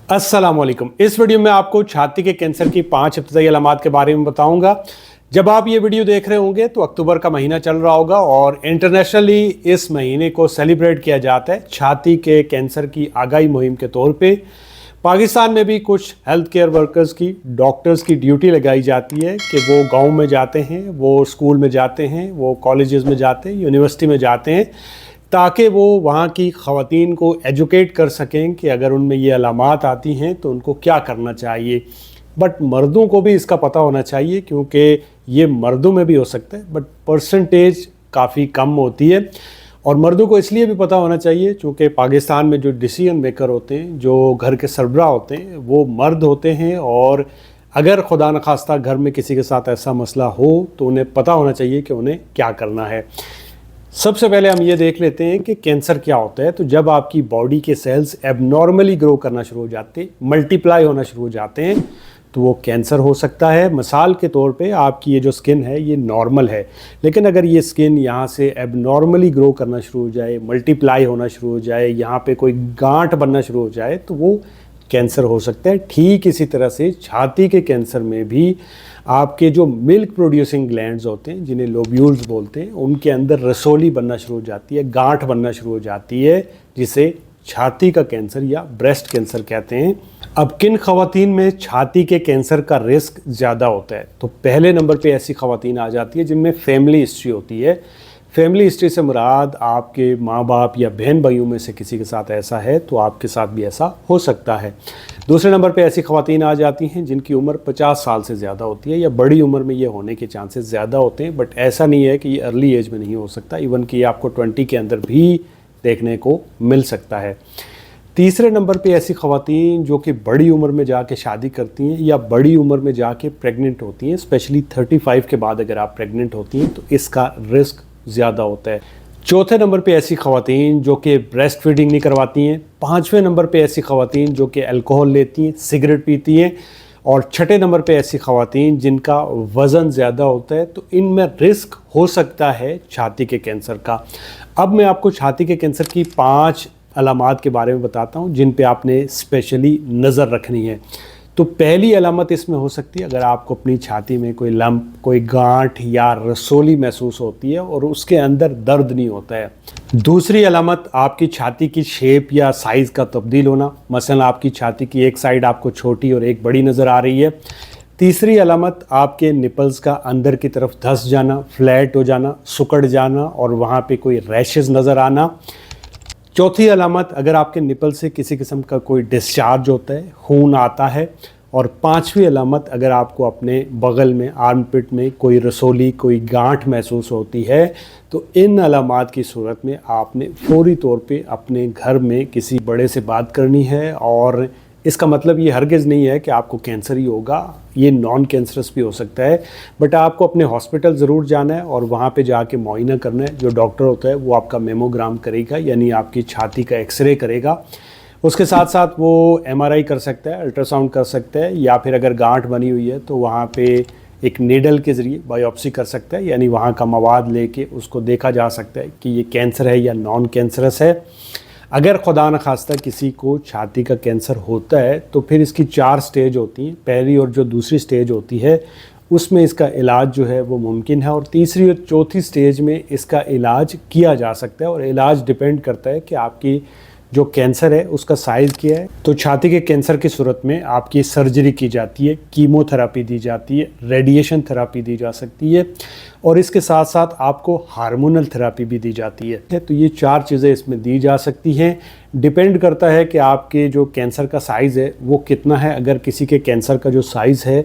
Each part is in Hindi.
अस्सलाम वालेकुम। इस वीडियो में आपको छाती के कैंसर की 5 इब्तदाई अलामात के बारे में बताऊंगा। जब आप ये वीडियो देख रहे होंगे तो अक्टूबर का महीना चल रहा होगा और इंटरनेशनली इस महीने को सेलिब्रेट किया जाता है छाती के कैंसर की आगाही मुहिम के तौर पे। पाकिस्तान में भी कुछ हेल्थ केयर वर्कर्स की, डॉक्टर्स की ड्यूटी लगाई जाती है कि वो गाँव में जाते हैं, वो स्कूल में जाते हैं, वो कॉलेजेस में जाते हैं, यूनिवर्सिटी में जाते हैं, ताकि वो वहाँ की ख़वातीन को एजुकेट कर सकें कि अगर उनमें ये अलामात आती हैं तो उनको क्या करना चाहिए। बट मर्दों को भी इसका पता होना चाहिए क्योंकि ये मर्दों में भी हो सकता है, बट परसेंटेज काफ़ी कम होती है। और मर्दों को इसलिए भी पता होना चाहिए क्योंकि पाकिस्तान में जो डिसीजन मेकर होते हैं, जो घर के सरबराह होते हैं, वो मर्द होते हैं। और अगर खुदा न खास्ता घर में किसी के साथ ऐसा मसला हो तो उन्हें पता होना चाहिए कि उन्हें क्या करना है। सबसे पहले हम ये देख लेते हैं कि कैंसर क्या होता है। तो जब आपकी बॉडी के सेल्स एबनॉर्मली ग्रो करना शुरू हो जाते हैं, मल्टीप्लाई होना शुरू हो जाते हैं, तो वो कैंसर हो सकता है। मिसाल के तौर पे आपकी ये जो स्किन है ये नॉर्मल है, लेकिन अगर ये स्किन यहाँ से एबनॉर्मली ग्रो करना शुरू हो जाए, मल्टीप्लाई होना शुरू हो जाए, यहाँ पे कोई गांठ बनना शुरू हो जाए, तो वो कैंसर हो सकता है। ठीक इसी तरह से छाती के कैंसर में भी आपके जो मिल्क प्रोड्यूसिंग ग्लैंड्स होते हैं, जिन्हें लोब्यूल्स बोलते हैं, उनके अंदर रसोली बनना शुरू हो जाती है, गांठ बनना शुरू हो जाती है, जिसे छाती का कैंसर या ब्रेस्ट कैंसर कहते हैं। अब किन ख़वातीन में छाती के कैंसर का रिस्क ज़्यादा होता है? तो पहले नंबर पे ऐसी ख़वातीन आ जाती है जिनमें फैमिली हिस्ट्री होती है। फैमिली हिस्ट्री से मुराद आपके माँ बाप या बहन भाइयों में से किसी के साथ ऐसा है तो आपके साथ भी ऐसा हो सकता है। दूसरे नंबर पे ऐसी ख़वातीन आ जाती हैं जिनकी उम्र 50 साल से ज़्यादा होती है या बड़ी उम्र में ये होने के चांसेस ज़्यादा होते हैं, बट ऐसा नहीं है कि ये अर्ली एज में नहीं हो सकता, इवन कि आपको 20 के अंदर भी देखने को मिल सकता है। तीसरे नंबर पे ऐसी ख़वातीन जो कि बड़ी उम्र में जाके शादी करती हैं या बड़ी उम्र में जाके प्रेग्नेंट होती हैं, स्पेशली 35 के बाद अगर आप प्रेग्नेंट होती हैं तो इसका रिस्क ज़्यादा होता है। चौथे नंबर पे ऐसी ख़वातीन जो कि ब्रेस्ट फीडिंग नहीं करवाती हैं। पाँचवें नंबर पे ऐसी ख़वातीन जो कि अल्कोहल लेती हैं, सिगरेट पीती हैं। और छठे नंबर पे ऐसी ख़वातीन जिनका वज़न ज़्यादा होता है, तो इनमें रिस्क हो सकता है छाती के कैंसर का। अब मैं आपको छाती के कैंसर की 5 अलामात के बारे में बताता हूँ जिन पे आपने स्पेशली नज़र रखनी है। तो पहली अलामत इसमें हो सकती है अगर आपको अपनी छाती में कोई लंप, कोई गांठ या रसोली महसूस होती है और उसके अंदर दर्द नहीं होता है। दूसरी अलामत आपकी छाती की शेप या साइज़ का तब्दील होना, मसलन आपकी छाती की एक साइड आपको छोटी और एक बड़ी नज़र आ रही है। तीसरी अलामत आपके निपल्स का अंदर की तरफ धंस जाना, फ्लैट हो जाना, सिकुड़ जाना और वहाँ पे कोई रैशेज़ नज़र आना। चौथी अलामत अगर आपके निपल से किसी किस्म का कोई डिस्चार्ज होता है, खून आता है। और पांचवी अलामत अगर आपको अपने बगल में, आर्मपिट में कोई रसोली, कोई गांठ महसूस होती है, तो इन अलामात की सूरत में आपने फौरी तौर पे अपने घर में किसी बड़े से बात करनी है। और इसका मतलब ये हरगिज़ नहीं है कि आपको कैंसर ही होगा, ये नॉन कैंसरस भी हो सकता है, बट आपको अपने हॉस्पिटल ज़रूर जाना है और वहाँ पे जाके मुआयना करना है। जो डॉक्टर होता है वो आपका मेमोग्राम करेगा, यानी आपकी छाती का एक्सरे करेगा। उसके साथ साथ वो MRI कर सकता है, अल्ट्रासाउंड कर सकता है, या फिर अगर गांठ बनी हुई है तो वहाँ पे एक नीडल के ज़रिए बायोप्सी कर सकता है, यानी वहाँ का मवाद लेके उसको देखा जा सकता है कि ये कैंसर है या नॉन कैंसरस है। अगर खुदा न खास्ता किसी को छाती का कैंसर होता है तो फिर इसकी 4 स्टेज होती हैं। पहली और जो दूसरी स्टेज होती है उसमें इसका इलाज जो है वो मुमकिन है, और तीसरी और चौथी स्टेज में इसका इलाज किया जा सकता है। और इलाज डिपेंड करता है कि आपकी जो कैंसर है उसका साइज़ क्या है। तो छाती के कैंसर की सूरत में आपकी सर्जरी की जाती है, कीमोथेरापी दी जाती है, रेडिएशन थेरापी दी जा सकती है, और इसके साथ साथ आपको हार्मोनल थेरापी भी दी जाती है। तो ये 4 चीज़ें इसमें दी जा सकती हैं। डिपेंड करता है कि आपके जो कैंसर का साइज़ है वो कितना है। अगर किसी के कैंसर का जो साइज़ है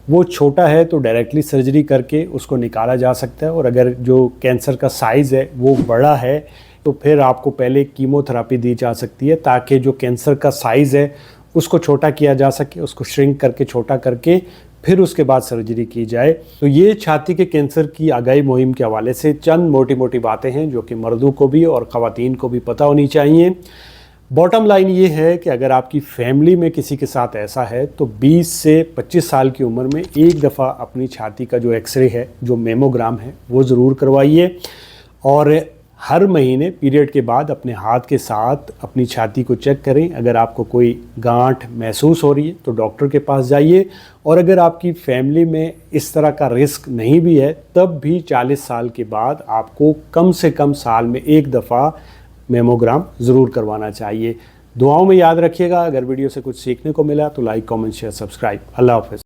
वो छोटा है तो डायरेक्टली सर्जरी करके उसको निकाला जा सकता है, और अगर जो कैंसर का साइज़ है वो बड़ा है तो फिर आपको पहले कीमोथेरापी दी जा सकती है ताकि जो कैंसर का साइज़ है उसको छोटा किया जा सके, उसको श्रिंक करके छोटा करके फिर उसके बाद सर्जरी की जाए। तो ये छाती के कैंसर की आगाही मुहिम के हवाले से चंद मोटी मोटी बातें हैं जो कि मर्दों को भी और ख़वातीन को भी पता होनी चाहिए। बॉटम लाइन ये है कि अगर आपकी फैमिली में किसी के साथ ऐसा है तो 20 से 25 साल की उम्र में एक दफ़ा अपनी छाती का जो एक्सरे है, जो मेमोग्राम है, वो ज़रूर करवाइए। और हर महीने पीरियड के बाद अपने हाथ के साथ अपनी छाती को चेक करें। अगर आपको कोई गांठ महसूस हो रही है तो डॉक्टर के पास जाइए, और अगर आपकी फैमिली में इस तरह का रिस्क नहीं भी है तब भी 40 साल के बाद आपको कम से कम साल में एक दफ़ा मेमोग्राम ज़रूर करवाना चाहिए। दुआओं में याद रखिएगा। अगर वीडियो से कुछ सीखने को मिला तो लाइक, कमेंट, शेयर, सब्सक्राइब। अल्लाह हाफ़िज़।